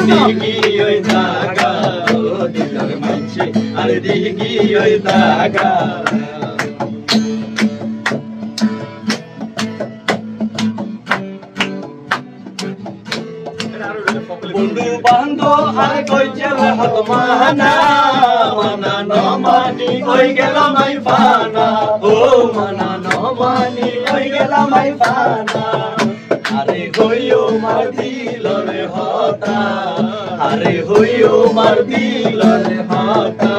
দিঘি ওই জাগা ও দিলর মাইছে আর দিঘি ওই জাগা বন্ধু বান্ধব আর কইছে হাত মানা মানা ন মানি হই গেলাম আই ফানা ও মানা ন মানি হই গেলাম আই ফানা আরে হইও মার দিলরে হতা আরে হইও মার দিলরে হতা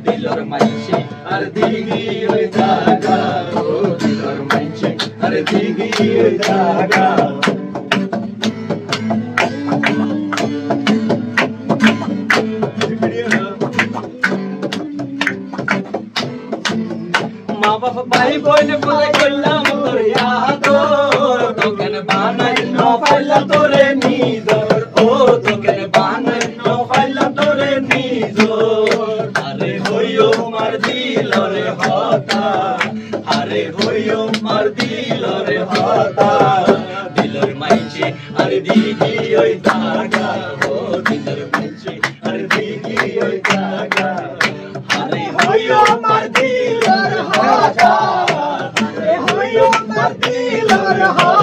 দিলর মাইছে আর দিঘি ওই জাগা ও দিলর মাইছে আর দিঘি ওই জাগা মা বাবা ভাই বোন বলে কইলাম তোর আদর তোকে বানাই ন পাইলা তোরে নিজর ও তোকে বানাই ন পাইলা তোরে নিজর আরে হইও মার দিলরে হতা আরে হইও মার দিলরে হতা দিলর মাইছে আরে দিঘি ওই জাগা ও দিলর মাইছে আরে দিঘি ওই জাগা আরে হইও মার দিলর হতা আরে হইও মার দিলর হতা